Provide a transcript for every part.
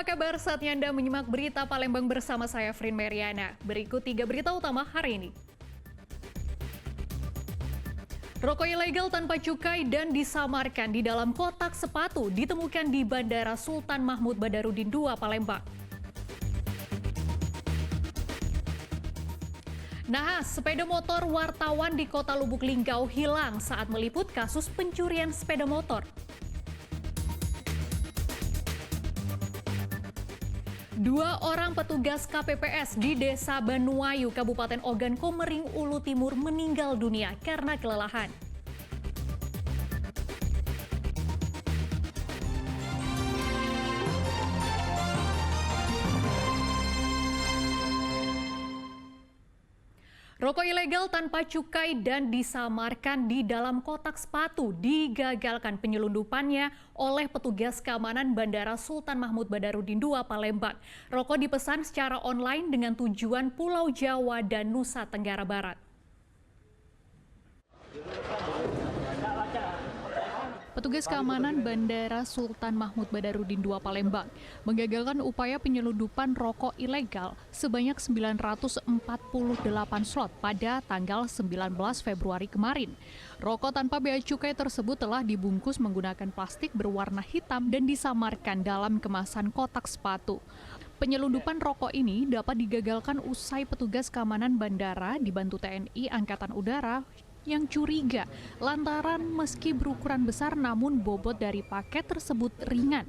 kabar? Saatnya Anda menyimak berita Palembang bersama saya, Frin Meriana. Berikut 3 berita utama hari ini. Rokok ilegal tanpa cukai dan disamarkan di dalam kotak sepatu ditemukan di Bandara Sultan Mahmud Badarudin II, Palembang. Nahas, sepeda motor wartawan di Kota Lubuk Linggau hilang saat meliput kasus pencurian sepeda motor. Dua orang petugas KPPS di Desa Banuayu, Kabupaten Ogan Komering Ulu Timur meninggal dunia karena kelelahan. Rokok ilegal tanpa cukai dan disamarkan di dalam kotak sepatu digagalkan penyelundupannya oleh petugas keamanan Bandara Sultan Mahmud Badarudin II, Palembang. Rokok dipesan secara online dengan tujuan Pulau Jawa dan Nusa Tenggara Barat. Petugas keamanan Bandara Sultan Mahmud Badarudin II, Palembang menggagalkan upaya penyelundupan rokok ilegal sebanyak 948 slot pada tanggal 19 Februari kemarin. Rokok tanpa bea cukai tersebut telah dibungkus menggunakan plastik berwarna hitam dan disamarkan dalam kemasan kotak sepatu. Penyelundupan rokok ini dapat digagalkan usai petugas keamanan bandara dibantu TNI Angkatan Udara yang curiga lantaran meski berukuran besar namun bobot dari paket tersebut ringan.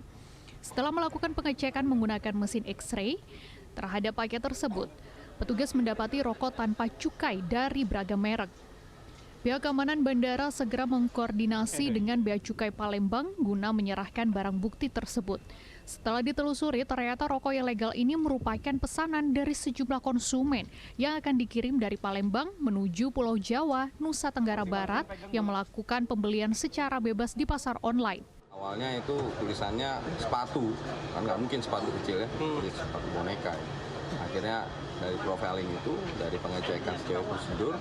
Setelah melakukan pengecekan menggunakan mesin X-ray terhadap paket tersebut, petugas mendapati rokok tanpa cukai dari beragam merek. Pihak keamanan bandara segera mengkoordinasi dengan Bea Cukai Palembang guna menyerahkan barang bukti tersebut. Setelah ditelusuri, ternyata rokok ilegal ini merupakan pesanan dari sejumlah konsumen yang akan dikirim dari Palembang menuju Pulau Jawa, Nusa Tenggara Barat yang melakukan pembelian secara bebas di pasar online. Awalnya itu tulisannya sepatu, kan nggak mungkin sepatu kecil ya, sepatu boneka. Akhirnya dari profiling itu, dari pengecekan secara prosedur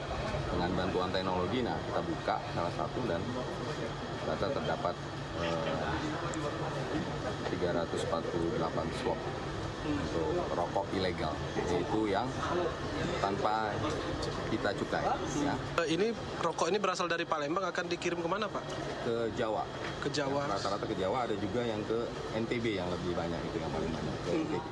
dengan bantuan teknologi, nah kita buka salah satu dan data terdapat 348 slot untuk rokok ilegal, yaitu yang tanpa kita cukai. Ya. Ini rokok ini berasal dari Palembang, akan dikirim kemana Pak? Ke Jawa. Ke Jawa. Rata-rata ke Jawa, ada juga yang ke NTB yang lebih banyak, itu yang paling banyak ke NTB.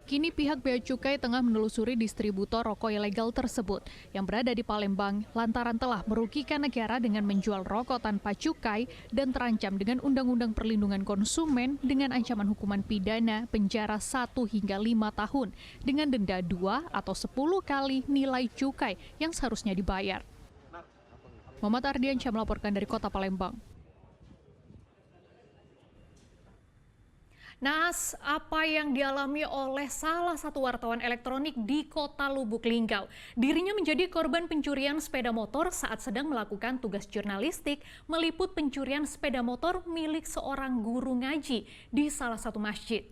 Kini pihak Bea Cukai tengah menelusuri distributor rokok ilegal tersebut yang berada di Palembang lantaran telah merugikan negara dengan menjual rokok tanpa cukai dan terancam dengan Undang-Undang Perlindungan Konsumen dengan ancaman hukuman pidana penjara 1 hingga 5 tahun dengan denda 2 atau 10 kali nilai cukai yang seharusnya dibayar. Muhammad Ardiansyah melaporkan dari Kota Palembang. Nahas, apa yang dialami oleh salah satu wartawan elektronik di Kota Lubuk Linggau? Dirinya menjadi korban pencurian sepeda motor saat sedang melakukan tugas jurnalistik meliput pencurian sepeda motor milik seorang guru ngaji di salah satu masjid.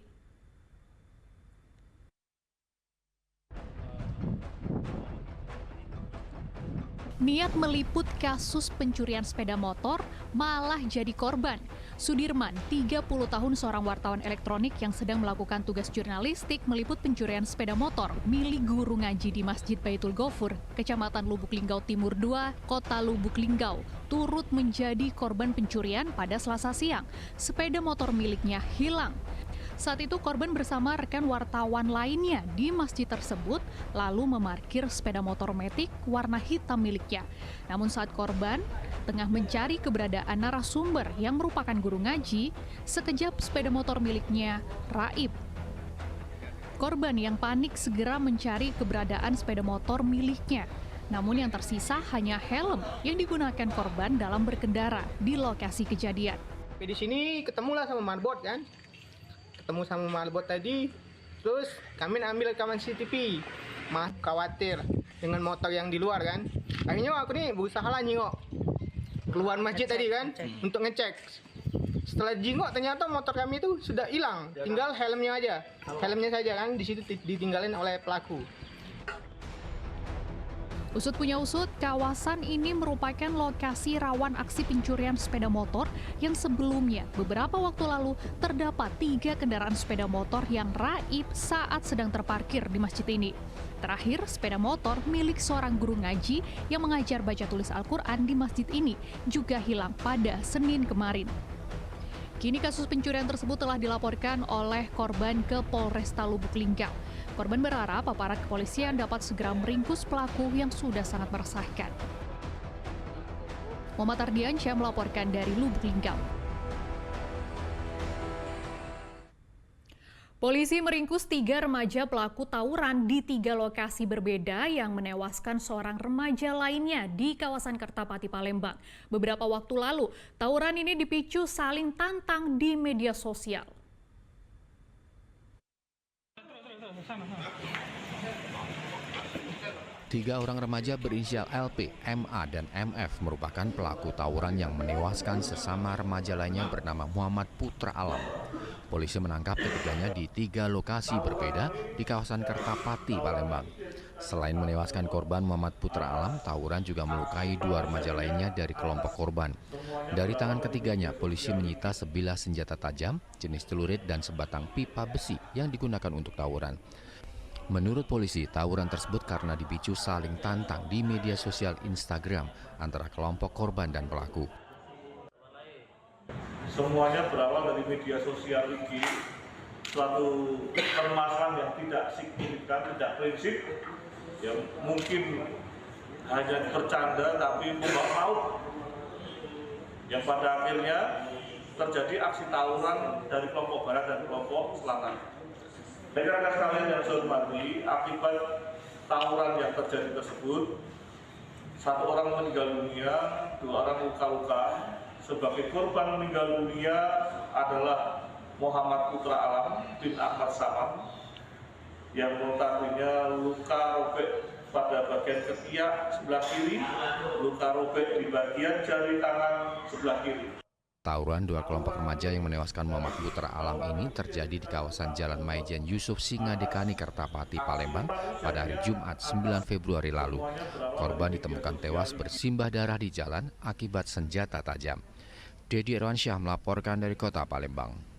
Niat meliput kasus pencurian sepeda motor malah jadi korban. Sudirman, 30 tahun, seorang wartawan elektronik yang sedang melakukan tugas jurnalistik meliput pencurian sepeda motor milik guru ngaji di Masjid Baitul Ghafur, Kecamatan Lubuk Linggau Timur 2, Kota Lubuk Linggau, turut menjadi korban pencurian pada Selasa siang. Sepeda motor miliknya hilang. Saat itu korban bersama rekan wartawan lainnya di masjid tersebut lalu memarkir sepeda motor metik warna hitam miliknya. Namun saat korban tengah mencari keberadaan narasumber yang merupakan guru ngaji, sekejap sepeda motor miliknya raib. Korban yang panik segera mencari keberadaan sepeda motor miliknya. Namun yang tersisa hanya helm yang digunakan korban dalam berkendara di lokasi kejadian. Di sini ketemulah sama marbot kan. Ketemu sama marbot tadi, terus kami ambil rekaman CCTV. Mas khawatir dengan motor yang di luar kan. Akhirnya aku nih berusaha lah nyingok keluar masjid tadi kan untuk ngecek. Setelah jingok ternyata motor kami itu sudah hilang, tinggal helmnya aja. Helmnya saja kan di situ ditinggalin oleh pelaku. Usut punya usut, kawasan ini merupakan lokasi rawan aksi pencurian sepeda motor yang sebelumnya beberapa waktu lalu terdapat 3 kendaraan sepeda motor yang raib saat sedang terparkir di masjid ini. Terakhir, sepeda motor milik seorang guru ngaji yang mengajar baca tulis Al-Quran di masjid ini juga hilang pada Senin kemarin. Kini kasus pencurian tersebut telah dilaporkan oleh korban ke Polresta Lubuk Linggau. Korban berharap aparat kepolisian dapat segera meringkus pelaku yang sudah sangat meresahkan. Muhammad Ardiansyah melaporkan dari Lubuk Linggau. Polisi meringkus 3 remaja pelaku tawuran di 3 lokasi berbeda yang menewaskan seorang remaja lainnya di kawasan Kertapati, Palembang. Beberapa waktu lalu, tawuran ini dipicu saling tantang di media sosial. Tiga orang remaja berinisial LP, MA, dan MF merupakan pelaku tawuran yang menewaskan sesama remaja lainnya bernama Muhammad Putra Alam. Polisi menangkap ketiganya di 3 lokasi berbeda di kawasan Kertapati, Palembang. Selain menewaskan korban Muhammad Putra Alam, tawuran juga melukai 2 remaja lainnya dari kelompok korban. Dari tangan ketiganya, polisi menyita sebilah senjata tajam, jenis celurit, dan sebatang pipa besi yang digunakan untuk tawuran. Menurut polisi, tawuran tersebut karena dipicu saling tantang di media sosial Instagram antara kelompok korban dan pelaku. Semuanya berawal dari media sosial IG, suatu permasalahan yang tidak signifikan, tidak prinsip, yang mungkin hanya bercanda tapi membawa maut, yang pada akhirnya terjadi aksi tawuran dari kelompok barat dan kelompok selatan. Rekan-rekan sekalian yang saya hormati, akibat tawuran yang terjadi tersebut, 1 orang meninggal dunia, 2 orang luka-luka. Sebagai korban meninggal dunia adalah Muhammad Putra Alam bin Ahmad Saman, yang notabene luka robek pada bagian ketiak sebelah kiri, luka robek di bagian jari tangan sebelah kiri. Tawuran 2 kelompok remaja yang menewaskan Muhammad Putra Alam ini terjadi di kawasan Jalan Maijen Yusuf Singadekani, Kertapati, Palembang pada hari Jumat 9 Februari lalu. Korban ditemukan tewas bersimbah darah di jalan akibat senjata tajam. Dedi Irwansyah melaporkan dari Kota Palembang.